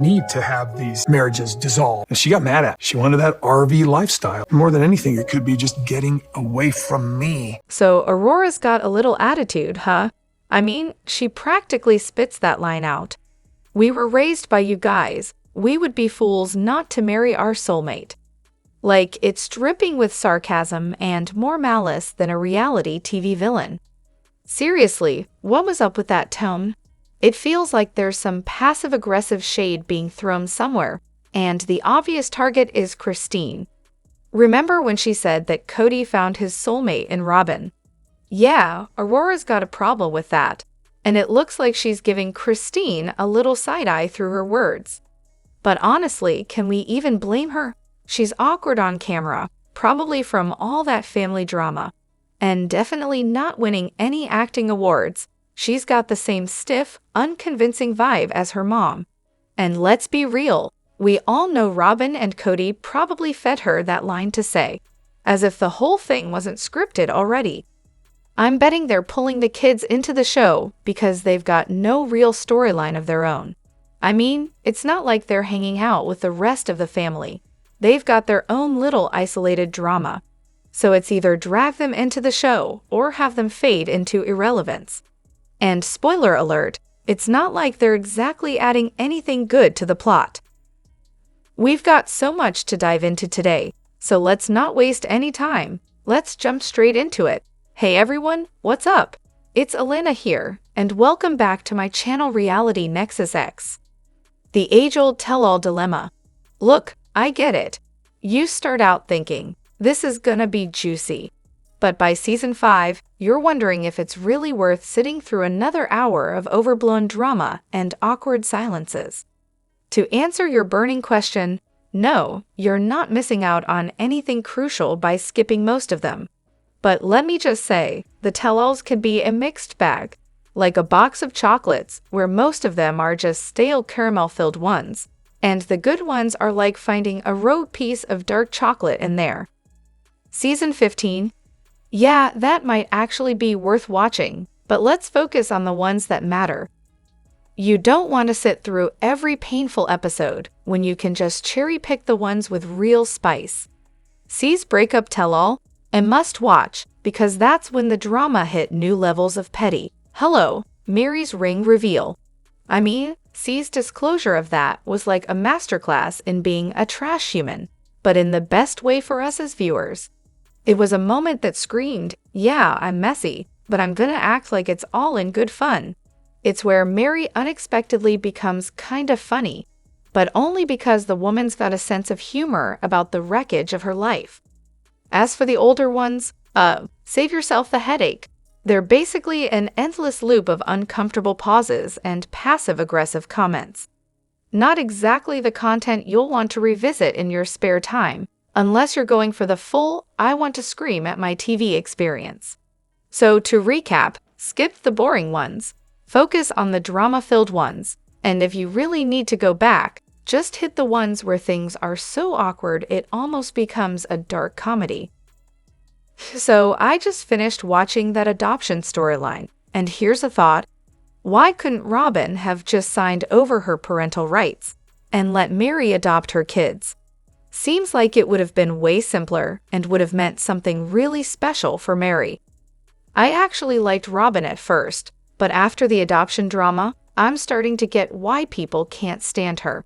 need to have these marriages dissolve. And she got mad at it. She wanted that RV lifestyle. More than anything, it could be just getting away from me. So Aurora's got a little attitude, huh? I mean, she practically spits that line out. We were raised by you guys. We would be fools not to marry our soulmate. Like, it's dripping with sarcasm and more malice than a reality TV villain. Seriously, what was up with that tone? It feels like there's some passive-aggressive shade being thrown somewhere, and the obvious target is Christine. Remember when she said that Kody found his soulmate in Robyn? Yeah, Aurora's got a problem with that, and it looks like she's giving Christine a little side-eye through her words. But honestly, can we even blame her? She's awkward on camera, probably from all that family drama, and definitely not winning any acting awards. She's got the same stiff, unconvincing vibe as her mom. And let's be real, we all know Robyn and Kody probably fed her that line to say, as if the whole thing wasn't scripted already. I'm betting they're pulling the kids into the show because they've got no real storyline of their own. I mean, it's not like they're hanging out with the rest of the family. They've got their own little isolated drama. So it's either drag them into the show or have them fade into irrelevance. And spoiler alert, it's not like they're exactly adding anything good to the plot. We've got so much to dive into today, so let's not waste any time. Let's jump straight into it. Hey everyone, what's up? It's Elena here, and welcome back to my channel Reality Nexus X. The age-old tell-all dilemma. Look, I get it. You start out thinking, this is gonna be juicy. But by season 5, you're wondering if it's really worth sitting through another hour of overblown drama and awkward silences. To answer your burning question, no, you're not missing out on anything crucial by skipping most of them. But let me just say, the tell-alls can be a mixed bag, like a box of chocolates where most of them are just stale caramel-filled ones, and the good ones are like finding a rogue piece of dark chocolate in there. Season 15. Yeah, that might actually be worth watching, but let's focus on the ones that matter. You don't want to sit through every painful episode when you can just cherry-pick the ones with real spice. C's breakup tell-all, a must-watch, because that's when the drama hit new levels of petty. Hello, Mary's ring reveal. I mean, C's disclosure of that was like a masterclass in being a trash human, but in the best way for us as viewers. It was a moment that screamed, yeah, I'm messy, but I'm gonna act like it's all in good fun. It's where Mary unexpectedly becomes kinda funny, but only because the woman's got a sense of humor about the wreckage of her life. As for the older ones, save yourself the headache. They're basically an endless loop of uncomfortable pauses and passive-aggressive comments. Not exactly the content you'll want to revisit in your spare time, unless you're going for the full, I want to scream at my TV experience. So to recap, skip the boring ones, focus on the drama-filled ones, and if you really need to go back, just hit the ones where things are so awkward it almost becomes a dark comedy. So I just finished watching that adoption storyline, and here's a thought. Why couldn't Robyn have just signed over her parental rights and let Mary adopt her kids? Seems like it would have been way simpler and would have meant something really special for Mary. I actually liked Robyn at first, but after the adoption drama, I'm starting to get why people can't stand her.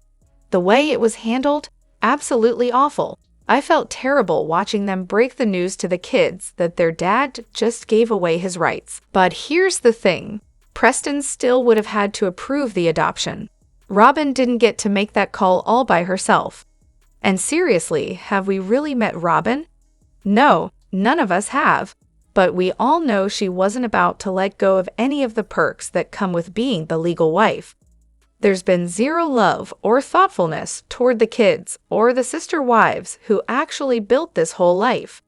The way it was handled, absolutely awful. I felt terrible watching them break the news to the kids that their dad just gave away his rights. But here's the thing. Preston still would have had to approve the adoption. Robyn didn't get to make that call all by herself. And seriously, have we really met Robyn? No, none of us have. But we all know she wasn't about to let go of any of the perks that come with being the legal wife. There's been zero love or thoughtfulness toward the kids or the sister wives who actually built this whole life.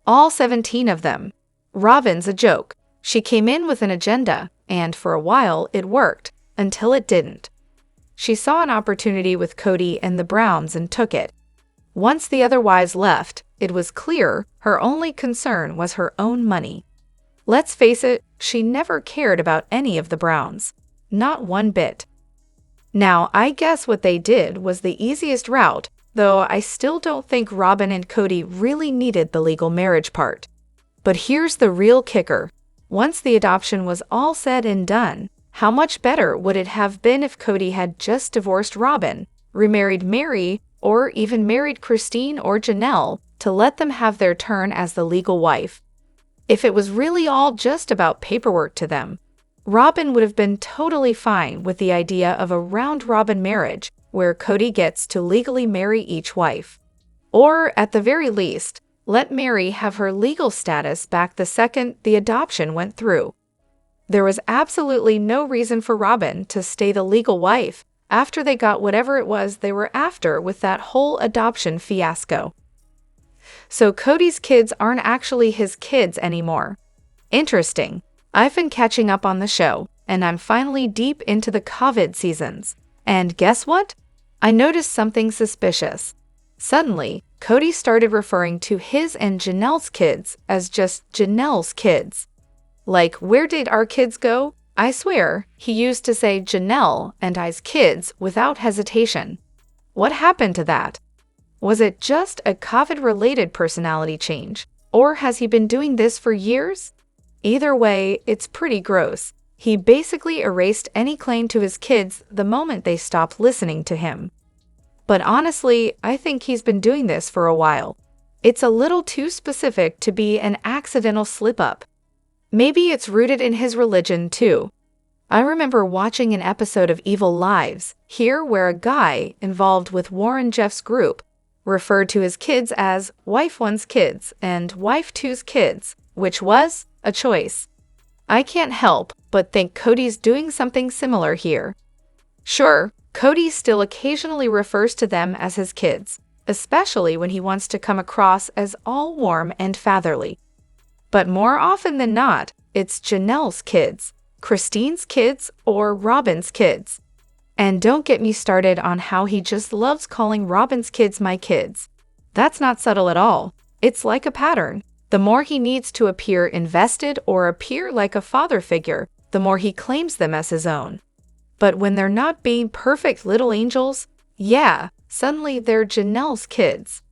All 17 of them. Robyn's a joke. She came in with an agenda, and for a while it worked, until it didn't. She saw an opportunity with Kody and the Browns and took it. Once the other wives left, it was clear her only concern was her own money. Let's face it, she never cared about any of the Browns. Not one bit. Now, I guess what they did was the easiest route, though I still don't think Robyn and Kody really needed the legal marriage part. But here's the real kicker. Once the adoption was all said and done, how much better would it have been if Kody had just divorced Robyn, remarried Meri, or even married Christine or Janelle to let them have their turn as the legal wife? If it was really all just about paperwork to them, Robyn would have been totally fine with the idea of a round-robin marriage where Kody gets to legally marry each wife. Or, at the very least, let Meri have her legal status back the second the adoption went through. There was absolutely no reason for Robyn to stay the legal wife after they got whatever it was they were after with that whole adoption fiasco. So Kody's kids aren't actually his kids anymore. Interesting. I've been catching up on the show, and I'm finally deep into the COVID seasons. And guess what? I noticed something suspicious. Suddenly, Kody started referring to his and Janelle's kids as just Janelle's kids. Like, where did our kids go? I swear, he used to say Janelle and I's kids without hesitation. What happened to that? Was it just a COVID-related personality change, or has he been doing this for years? Either way, it's pretty gross. He basically erased any claim to his kids the moment they stopped listening to him. But honestly, I think he's been doing this for a while. It's a little too specific to be an accidental slip-up. Maybe it's rooted in his religion, too. I remember watching an episode of Evil Lives here where a guy involved with Warren Jeff's group referred to his kids as Wife One's kids and Wife Two's kids, which was a choice. I can't help but think Kody's doing something similar here. Sure, Kody still occasionally refers to them as his kids, especially when he wants to come across as all warm and fatherly. But more often than not, it's Janelle's kids, Christine's kids, or Robyn's kids. And don't get me started on how he just loves calling Robyn's kids my kids. That's not subtle at all. It's like a pattern. The more he needs to appear invested or appear like a father figure, the more he claims them as his own. But when they're not being perfect little angels, yeah, suddenly they're Janelle's kids.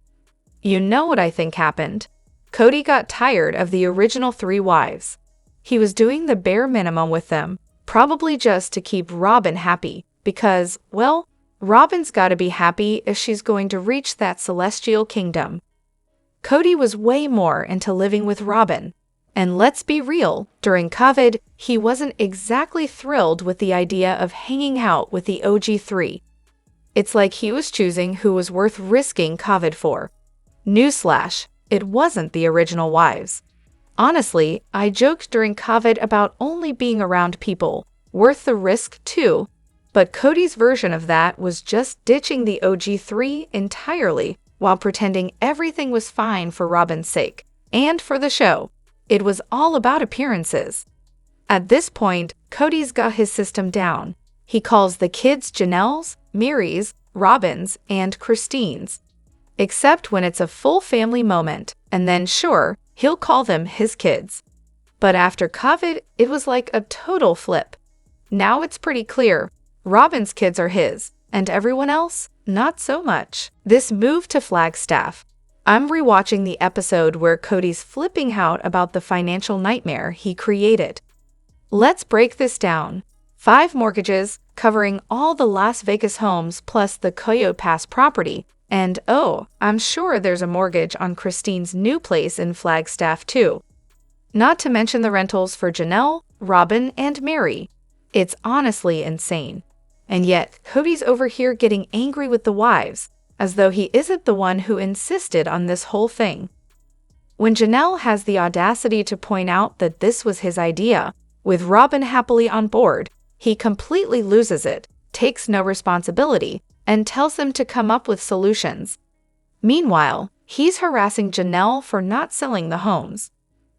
You know what I think happened? Kody got tired of the original 3 wives. He was doing the bare minimum with them, probably just to keep Robyn happy, because, well, Robyn's gotta be happy if she's going to reach that celestial kingdom. Kody was way more into living with Robyn. And let's be real, during COVID, he wasn't exactly thrilled with the idea of hanging out with the OG3. It's like he was choosing who was worth risking COVID for. Newsflash, it wasn't the original wives. Honestly, I joked during COVID about only being around people worth the risk too, but Kody's version of that was just ditching the OG3 entirely while pretending everything was fine for Robyn's sake. And for the show, it was all about appearances. At this point, Kody's got his system down. He calls the kids Janelle's, Meri's, Robyn's, and Christine's. Except when it's a full family moment, and then sure, he'll call them his kids. But after COVID, it was like a total flip. Now it's pretty clear, Robyn's kids are his, and everyone else, not so much. This move to Flagstaff. I'm rewatching the episode where Kody's flipping out about the financial nightmare he created. Let's break this down. 5 mortgages, covering all the Las Vegas homes plus the Coyote Pass property, and oh, I'm sure there's a mortgage on Christine's new place in Flagstaff too. Not to mention the rentals for Janelle, Robyn, and Meri. It's honestly insane. And yet, Kody's over here getting angry with the wives, as though he isn't the one who insisted on this whole thing. When Janelle has the audacity to point out that this was his idea, with Robyn happily on board, he completely loses it, takes no responsibility, and tells them to come up with solutions. Meanwhile, he's harassing Janelle for not selling the homes.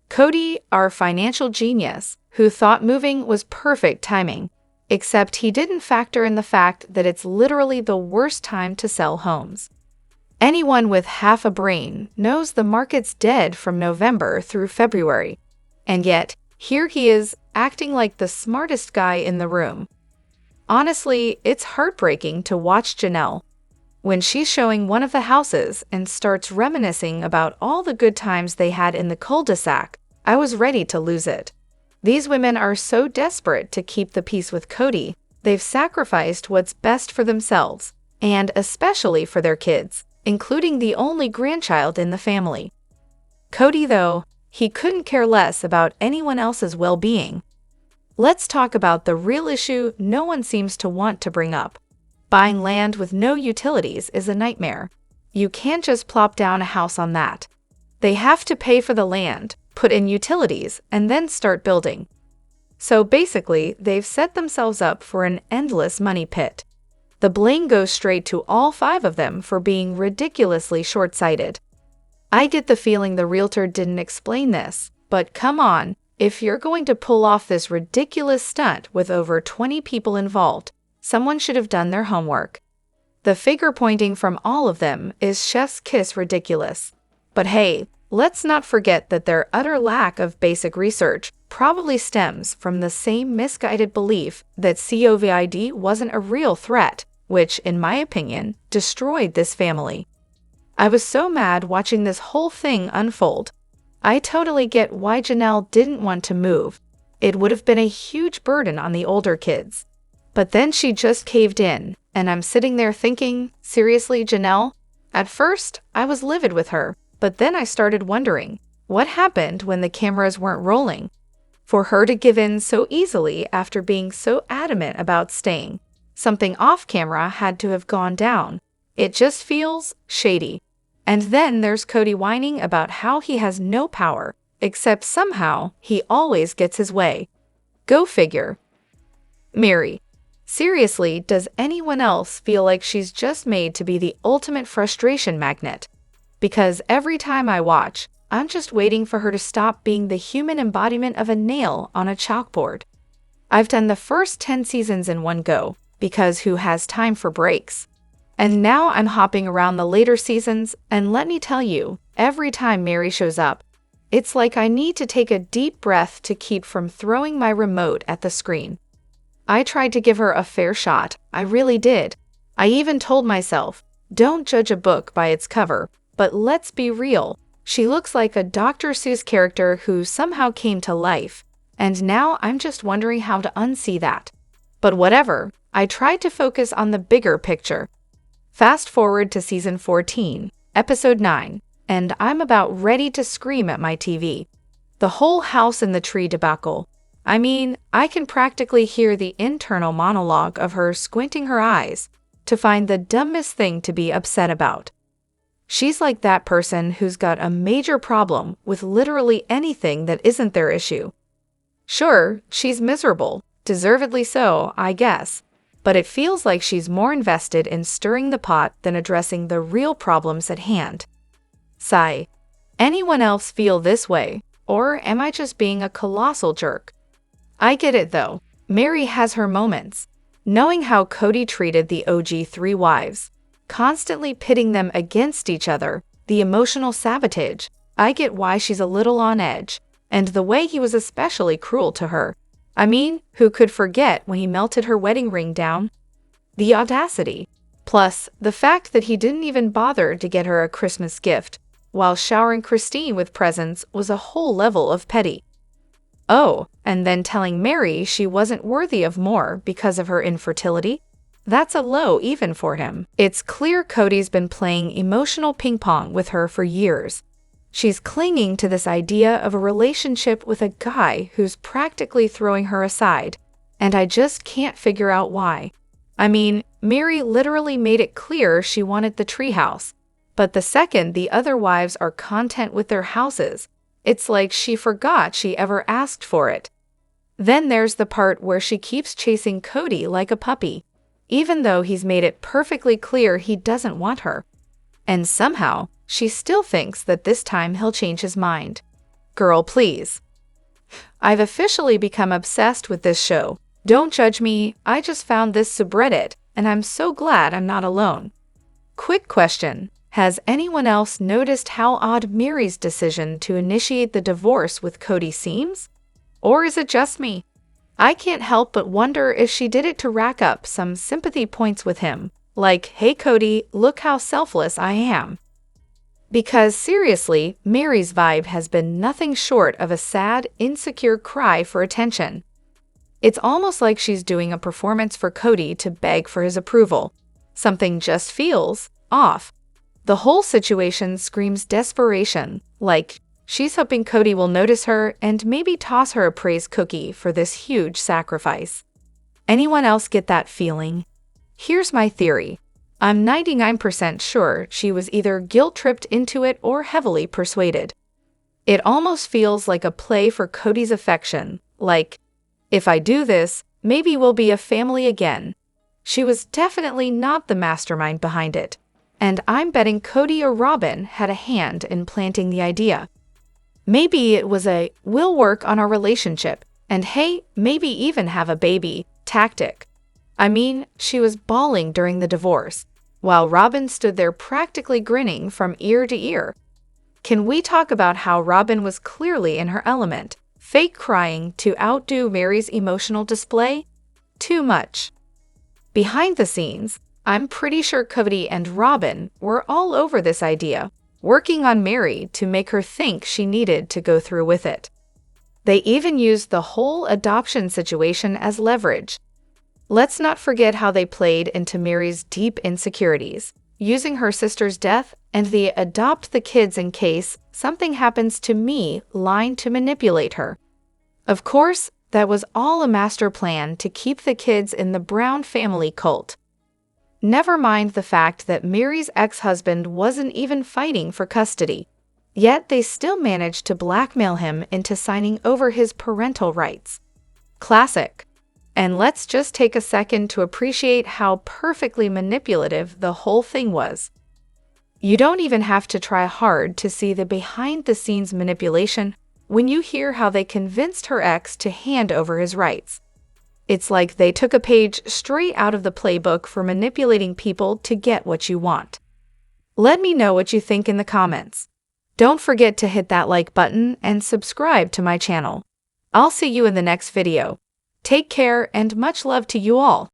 Kody, our financial genius, who thought moving was perfect timing, except he didn't factor in the fact that it's literally the worst time to sell homes. Anyone with half a brain knows the market's dead from November through February. And yet, here he is, acting like the smartest guy in the room. Honestly, it's heartbreaking to watch Janelle. When she's showing one of the houses and starts reminiscing about all the good times they had in the cul-de-sac, I was ready to lose it. These women are so desperate to keep the peace with Kody, they've sacrificed what's best for themselves, and especially for their kids, including the only grandchild in the family. Kody, though, he couldn't care less about anyone else's well-being. Let's talk about the real issue no one seems to want to bring up. Buying land with no utilities is a nightmare. You can't just plop down a house on that. They have to pay for the land, put in utilities, and then start building. So basically, they've set themselves up for an endless money pit. The blame goes straight to all 5 of them for being ridiculously short-sighted. I get the feeling the realtor didn't explain this, but come on, if you're going to pull off this ridiculous stunt with over 20 people involved, someone should have done their homework. The finger pointing from all of them is chef's kiss ridiculous. But hey, let's not forget that their utter lack of basic research probably stems from the same misguided belief that COVID wasn't a real threat, which, in my opinion, destroyed this family. I was so mad watching this whole thing unfold. I totally get why Janelle didn't want to move. It would have been a huge burden on the older kids. But then she just caved in, and I'm sitting there thinking, seriously, Janelle? At first, I was livid with her, but then I started wondering, what happened when the cameras weren't rolling? For her to give in so easily after being so adamant about staying, something off camera had to have gone down. It just feels shady. And then there's Kody whining about how he has no power, except somehow he always gets his way. Go figure. Mary. Seriously, does anyone else feel like she's just made to be the ultimate frustration magnet? Because every time I watch, I'm just waiting for her to stop being the human embodiment of a nail on a chalkboard. I've done the first 10 seasons in one go, because who has time for breaks? And now I'm hopping around the later seasons, and let me tell you, every time Mary shows up, it's like I need to take a deep breath to keep from throwing my remote at the screen. I tried to give her a fair shot, I really did. I even told myself, don't judge a book by its cover, but let's be real, she looks like a Dr. Seuss character who somehow came to life, and now I'm just wondering how to unsee that. But whatever, I tried to focus on the bigger picture. Fast forward to season 14, episode 9, and I'm about ready to scream at my TV. The whole house in the tree debacle. I mean, I can practically hear the internal monologue of her squinting her eyes to find the dumbest thing to be upset about. She's like that person who's got a major problem with literally anything that isn't their issue. Sure, she's miserable, deservedly so, I guess. But it feels like she's more invested in stirring the pot than addressing the real problems at hand. Sigh. Anyone else feel this way, or am I just being a colossal jerk? I get it though. Mary has her moments. Knowing how Kody treated the OG 3 wives, constantly pitting them against each other, the emotional sabotage, I get why she's a little on edge, and the way he was especially cruel to her. I mean, who could forget when he melted her wedding ring down? The audacity. Plus, the fact that he didn't even bother to get her a Christmas gift, while showering Christine with presents was a whole level of petty. Oh, and then telling Mary she wasn't worthy of more because of her infertility? That's a low even for him. It's clear Kody's been playing emotional ping-pong with her for years. She's clinging to this idea of a relationship with a guy who's practically throwing her aside, and I just can't figure out why. I mean, Mary literally made it clear she wanted the treehouse, but the second the other wives are content with their houses, it's like she forgot she ever asked for it. Then there's the part where she keeps chasing Kody like a puppy, even though he's made it perfectly clear he doesn't want her. And somehow, she still thinks that this time he'll change his mind. Girl, please. I've officially become obsessed with this show. Don't judge me, I just found this subreddit, and I'm so glad I'm not alone. Quick question. Has anyone else noticed how odd Mary's decision to initiate the divorce with Kody seems? Or is it just me? I can't help but wonder if she did it to rack up some sympathy points with him, like, hey Kody, look how selfless I am. Because seriously, Mary's vibe has been nothing short of a sad, insecure cry for attention. It's almost like she's doing a performance for Kody to beg for his approval. Something just feels off. The whole situation screams desperation, like she's hoping Kody will notice her and maybe toss her a praise cookie for this huge sacrifice. Anyone else get that feeling? Here's my theory. I'm 99% sure she was either guilt-tripped into it or heavily persuaded. It almost feels like a play for Kody's affection, like, if I do this, maybe we'll be a family again. She was definitely not the mastermind behind it, and I'm betting Kody or Robyn had a hand in planting the idea. Maybe it was a we'll work on our relationship, and hey, maybe even have a baby tactic. I mean, she was bawling during the divorce, while Robyn stood there practically grinning from ear to ear. Can we talk about how Robyn was clearly in her element, fake crying to outdo Mary's emotional display? Too much. Behind the scenes, I'm pretty sure Kody and Robyn were all over this idea, working on Mary to make her think she needed to go through with it. They even used the whole adoption situation as leverage. Let's not forget how they played into Mary's deep insecurities, using her sister's death and the adopt the kids in case something happens to me line to manipulate her. Of course, that was all a master plan to keep the kids in the Brown family cult. Never mind the fact that Mary's ex-husband wasn't even fighting for custody, yet they still managed to blackmail him into signing over his parental rights. Classic. And let's just take a second to appreciate how perfectly manipulative the whole thing was. You don't even have to try hard to see the behind-the-scenes manipulation when you hear how they convinced her ex to hand over his rights. It's like they took a page straight out of the playbook for manipulating people to get what you want. Let me know what you think in the comments. Don't forget to hit that like button and subscribe to my channel. I'll see you in the next video. Take care and much love to you all.